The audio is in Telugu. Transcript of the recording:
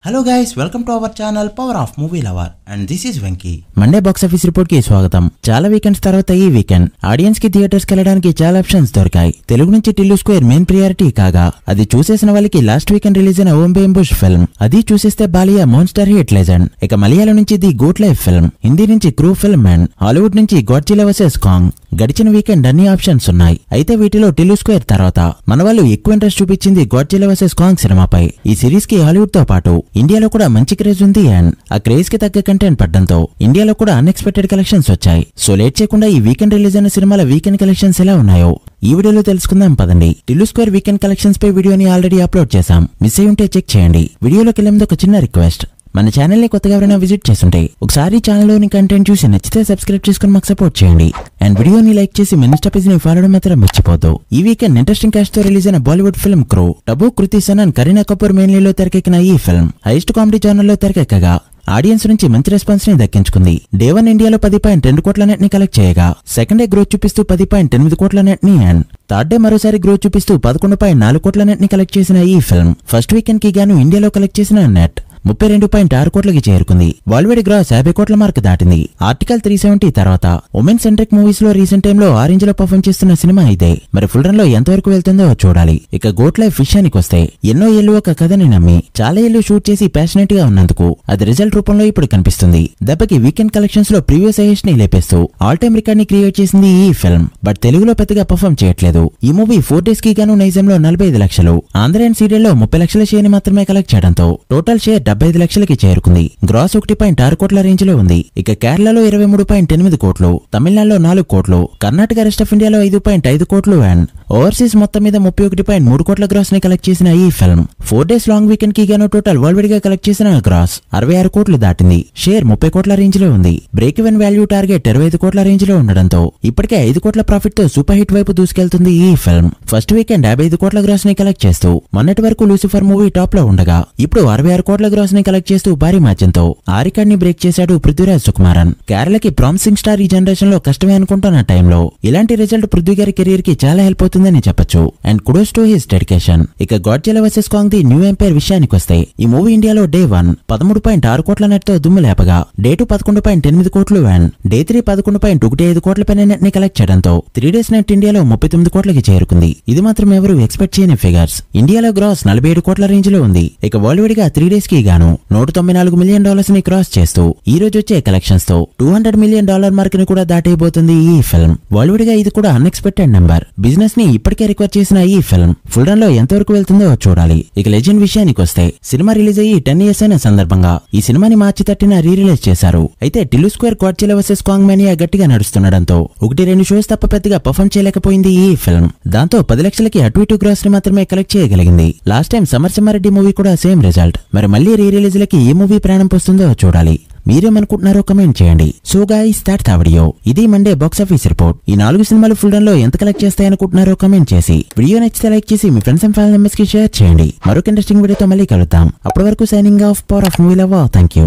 Hello guys, welcome to our channel power of movie lover and this is Venky. Monday box office report కి స్వాగతం. చాలా వీకెండ్స్ తర్వాత ఈ వీకెండ్ ఆడియన్స్ కి థియేటర్స్ కి వెళ్ళడానికి చాలా ఆప్షన్స్ దొరికాయి. తెలుగు నుంచి టిల్లు స్క్వేర్ మెయిన్ ప్రియారిటీ కాగా అది చూసేసిన వాళ్ళకి లాస్ట్ వీకెండ్ రిలీజ్ అయిన ఓం బెంబుష్ ఫిల్మ్ అది చూసేస్తే బాలియా మోన్స్టర్ హిట్ లెజెండ్. ఇక మలయాళం నుంచి the goat life film, Hindi నుంచి క్రూ ఫిల్మ్ అండ్ హాలీవుడ్ నుంచి గాడ్జిల్లా వర్సెస్ కాంగ్. గడిచిన వీకెండ్ అన్ని ఆప్షన్స్ ఉన్నాయి. అయితే వీటిలో టిల్లు స్క్వేర్ తర్వాత మన వాళ్ళు ఎక్కువ ఇంట్రెస్ట్ చూపించింది గాడ్జిల్లా వర్సెస్ కాంగ్ సినిమాపై. ఈ సిరీస్ కి హాలీవుడ్ తో పాటు ఇండియాలో కూడా మంచి క్రేజ్ ఉంది అండ్ ఆ క్రేజ్ కి తగ్గ కంటెంట్ పడడంతో ఇండియాలో కూడా అన్ఎక్స్పెక్టెడ్ కలెక్షన్స్ వచ్చాయి. సో లేట్ చేయకుండా ఈ వీకెండ్ రిలీజ్ అయిన సినిమాల వీకెండ్ కలెక్షన్స్ ఎలా ఉన్నాయో ఈ వీడియోలో తెలుసుకుందాం పదండి. టిల్లు స్క్వేర్ వీకెండ్ కలెక్షన్స్ పై వీడియోని ఆల్రెడీ అప్లోడ్ చేశాం, మిస్ అయి ఉంటే చెక్ చేయండి. వీడియోలోకి వెళ్ళేందుకు ఒక చిన్న రిక్వెస్ట్, మన ఛానల్ ని కొత్తగా ఎవరైనా విజిట్ చేస్తుంటే ఒకసారి ఛానల్లోని కంటెంట్ చూసి నచ్చితే సబ్స్క్రైబ్ చేసుకుని మాకు సపోర్ట్ చేయండి అండ్ వీడియోని లైక్ చేసి మన ఇన్స్టా పేజ్ ని ఫాలో మాత్రం మర్చిపోద్దు. ఈ వీకెండ్ ఇంట్రెస్టింగ్ కాస్ట్ తో రిలీజ్ అయిన Bollywood film crew, Tabu, Kriti Sanon, Kareena Kapoor main lead లో తెరకెక్కిన ఈ ఫిల్మ్ హైయెస్ట్ కామెడీ జోనర్ లో తెరకెక్కగా ఆడియన్స్ నుంచి మంచి రెస్పాన్స్ ని దక్కించుకుంది. డే 1 ఇండియాలో 10.2 కోట్ల నెట్ ని కలెక్ట్ చేయగా సెకండ్ డే గ్రోత్ చూపిస్తూ 10.8 కోట్ల నెట్ ని అండ్ థర్డ్ డే మరోసారి గ్రోత్ చూపిస్తూ 11.4 కోట్ల నెట్ ని కలెక్ట్ చేసిన ఈ ఫిల్మ్ ఫస్ట్ వీకెండ్ కి గాను ఇండియాలో కలెక్ట్ చేసిన నెట్ 32.6 కోట్లకి చేరుకుంది. వరల్డ్ గ్రాస్ 50 కోట్ల మార్క్ దాటింది. ఆర్టికల్ 370 తర్వాత ఉమెన్ సెంట్రిక్ మూవీస్ లో రీసెంట్ టైమ్ లో ఆరెంజ్ లో పర్ఫార్మ్ చేస్తున్న సినిమా ఇదే. మరి ఫుల్ రన్ లో ఎంతవరకు వెళ్తుందో చూడాలి. ఇక గోట్ లైఫ్ విషయానికి వస్తే ఎన్నో ఏళ్ళు ఒక కథని నమ్మి చాలా ఏళ్ళు షూట్ చేసి ప్యాషనేట్ గా ఉన్నందుకు అది రిజల్ట్ రూపంలో ఇప్పుడు కనిపిస్తుంది. దెబ్బకి వీకెండ్ కలెక్షన్స్ లో ప్రీవియస్ హైయెస్ట్ ని లేపేస్తూ ఆల్ టైమ్ రికార్డ్ ని క్రియేట్ చేసింది ఈ ఫిల్మ్. బట్ తెలుగులో పెద్దగా పర్ఫార్మ్ చేయట్లేదు. ఈ మూవీ 4 డేస్ కి గాను నైజాం లో 45 లక్షలు, ఆంధ్ర అండ్ సీరియల్ లో 30 లక్షల షేర్ ని మాత్రమే కలెక్ట్ చేయడంతో టోటల్ షేర్ 75 లక్షలకి చేరుకుంది. గ్రాస్ 1.6 కోట్ల రేంజ్ లో ఉంది. ఇక కేరళలో 23.8 కోట్లు, తమిళనాడులో 4 కోట్లు, కర్ణాటక రెస్ట్ ఆఫ్ ఇండియాలో 5.5 కోట్లు అండ్ ఓవర్సీస్ మొత్తం మీద 31.3 కోట్ల గ్రాస్ ని కలెక్ట్ చేసిన ఈ ఫిల్మ్ 4 డేస్ లాంగ్ వీకెండ్ కి గాను టోటల్ వరల్డ్ గా కలెక్ట్ చేసిన గ్రాస్ 66 కోట్లు దాటింది. షేర్ 30 కోట్ల రేంజ్ లో ఉంది. బ్రేక్ ఈవెన్ వాల్యూ టార్గెట్ 25 కోట్ల రేంజ్ లో ఉండడంతో ఇప్పటికే 5 కోట్ల ప్రాఫిట్ తో సూపర్ హిట్ వైపు దూసుకెళ్తుంది ఈ ఫిల్మ్. ఫస్ట్ వీకెండ్ 55 కోట్ల గ్రాస్ ని కలెక్ట్ చేస్తూ మొన్నటి వరకు లూసిఫర్ మూవీ టాప్ లో ఉండగా ఇప్పుడు 66 కోట్ల గ్రాస్ ని కలెక్ట్ చేస్తూ భారీ మార్జిన్తో ఆ రికార్డ్ ని బ్రేక్ చేశాడు పృథ్వీరాజ్ సుకుమారన్. కేరళకి ప్రామిసింగ్ స్టార్ ఈ జనరేషన్ లో కష్టమే అనుకుంటున్న టైంలో ఇలాంటి రిజల్ట్ పృథ్వీ గారి కెరీర్ కి చాలా హెల్ప్ అవుతుందని చెప్పొచ్చు and kudos to his dedication. ఇక Godzilla versus Kong the new empire విషయానికి వస్తే ఈ మూవీ ఇండియాలో డే 1 13.6 కోట్ల నెట్ తో దుమ్ము లేపగా డే 2 11.8 కోట్లు అండ్ డే 3 11.15 కోట్ల పైన నెట్ ని కలెక్ట్ చేయడంతో 3 డేస్ నెట్ ఇండియాలో 39 కోట్లకి చేరుకుంది. ఇది మాత్రం ఎవరు ఎక్స్పెక్ట్ చేయని ఫిగర్స్. ఇండియాలో గ్రాస్ 47 కోట్ల రేంజ్ లో ఉంది. ఇక వరల్డ్ గా 3 డేస్ కి గాను $194 మిలియన్ ని క్రాస్ చేస్తూ ఈ రోజు వచ్చే కలెక్షన్స్ తో $200 మిలియన్ మార్క్ ని కూడా దాటైపోతుంది ఈ ఫిల్మ్. వరల్డ్ గా ఇది కూడా అన్ఎక్స్పెక్టెడ్ నెంబర్. బిజినెస్ ని ఇప్పటికే రికార్డ్ చేసిన ఈ ఫిల్మ్ ఫుల్ రన్ లో ఎంతవరకు వెళ్తుందో చూడాలి. ఇక లెజెండ్ విషయానికి వస్తే సినిమా రిలీజ్ అయ్యి 10 ఇయర్స్ అయిన సందర్భంగా ఈ సినిమాని మార్చి 30న రీ రిలీజ్ చేశారు. అయితే Tillu square Godzilla versus Kong mania గట్టిగా నడుస్తుండడంతో 1-2 షోస్ తప్ప పెద్దగా పర్ఫార్మ్ చేయలేకపోయింది ఈ ఫిల్మ్. దాంతో 10 లక్షలకి అటు ఇటు గ్రాస్ ని మాత్రమే కలెక్ట్ చేయగలిగింది. లాస్ట్ టైం సమర్సమారెడ్డి మూవీ కూడా సేమ్ రిజల్ట్. మరి మళ్ళీ రీ రిలీజ్ లకి ఈ మూవీ ప్రాణం పోస్తుందో చూడాలి. మీరేమనుకుంటున్నారో కమెంట్ చేయండి. So guys, that's the video. ఇది మండే బాక్స్ ఆఫీస్ రిపోర్ట్. ఈ 4 సినిమాలు ఫుల్ రన్ లో ఎంత కలెక్ట్ చేస్తాయనుకుంటున్నారో కమెంట్ చేసి వీడియో నచ్చితే లైక్ చేసి మీ ఫ్రెండ్స్ అండ్ ఫ్యామిలీ మెంబర్స్ కి షేర్ చేయండి. మరొక ఇంట్రెస్టింగ్ వీడియోతో మళ్ళీ కలుద్దాం. అప్పటి వరకు signing off, power of movie lover. Thank you.